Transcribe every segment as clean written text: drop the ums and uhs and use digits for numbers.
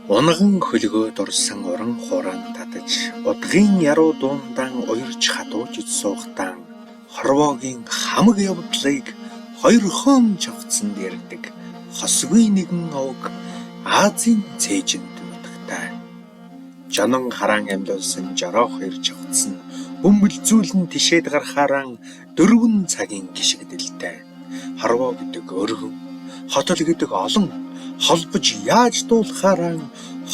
Унган хөлгөөд орсон уран хураан татаж, удгын яруу дуундаан уярж хатууж суугатаан хорвоогийн хамаг явдлыг хоёр хон жавцсанд ярьдаг хосгүй нэгэн овг Азийн цээжинд нутагтай. Жонон хараан амьлуулсан жороо хоёр жавцс нь бөмбөлзүүлэн тишээд гарахаараа 4 цагийн гიშгдэлтэй. Хорвоо гэдэг өргөн, хотол гэдэг олон холбож яаж дуулахаараа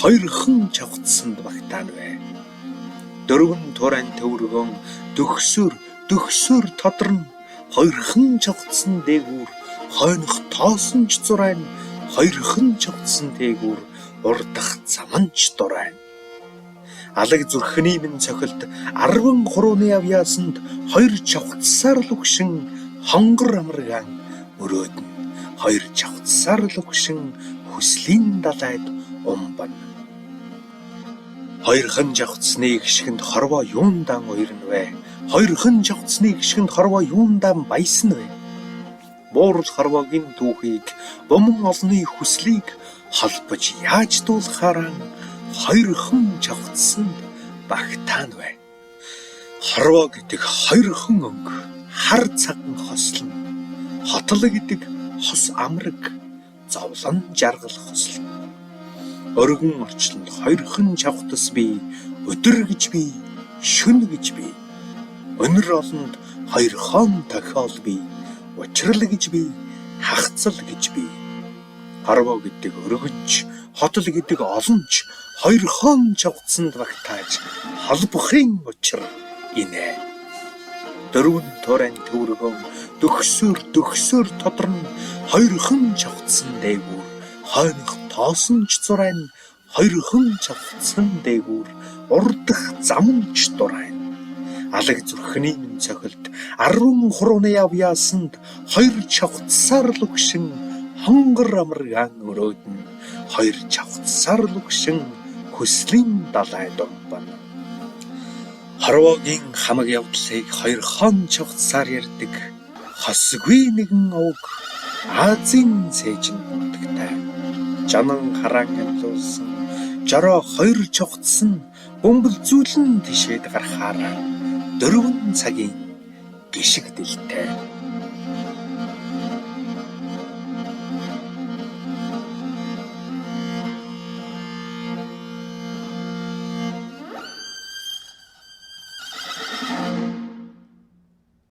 хоёрхан чавцсанд багтаан вэ. 4 туурайн төвөргөн дөхсөр тодорно хоёрхан чавцсан дээгүүр хойнох тоосонч зурайн хоёрхан чавцсан дээгүүр урдах заманч дурайн. Алаг зүрхний минь цохилт 13 авьяасанд 2 чавцсаар л өгшин хонгор амаргаан мөрөөднө 2 чавцсаар л өгшин хүслийн далайд умбана. Хоёрхан жавцсны гიშгэнд хорвоо юундаан уярна вэ? Хоёрхан жавцсны гიშгэнд хорвоо юундаан баясна вэ? Буурал хорвоогийн түүхийг бомон олны хүслийг холбож яаж дуулахаараа хоёрхан жавцсанд багтаан вэ? Хорвоо гэдэг хоёрхан өнгө хар цаган хослно. Хотол гэдэг хос амраг зовлон жаргал хослно. Өргөн орчлонд хоёрхан чавтас бий, өдөр гэж бий, шүн гэж бий. Өнөр олонд хоёрхон тохиол бий, учрал гэж бий, хагцал гэж бий. Хорвоо гэдэг өргөнч, хотол гэдэг олонч хоёрхон чавцсанд багтааж холбохын учир инэ. 4 туурайн төвөргөн дөхсөр тодорно хоёрхан чавцсан дээгүүр хойнох тоосонч зурайн хоёрхан чавцсан дээгүүр урдах заманч дурайн. Алаг зүрхний минь цохилт 13 авьяасанд 2 чавцсаар л өгшин хонгор амаргаан өрөөднө 2 чавцсаар л өгшин хүслийн далайд умбана. Хорвоогийн хамаг явдлыг 2 хон чавцсаар ярьдаг хосгүй нэгэн овг Азийн цээжинд нутагтай. Жонон хараан амьлуулсан жороо 2 чавцс нь бөмбөлзүүлэн тишээд гарахаараа 4 цагийн гიშгдэлтэй.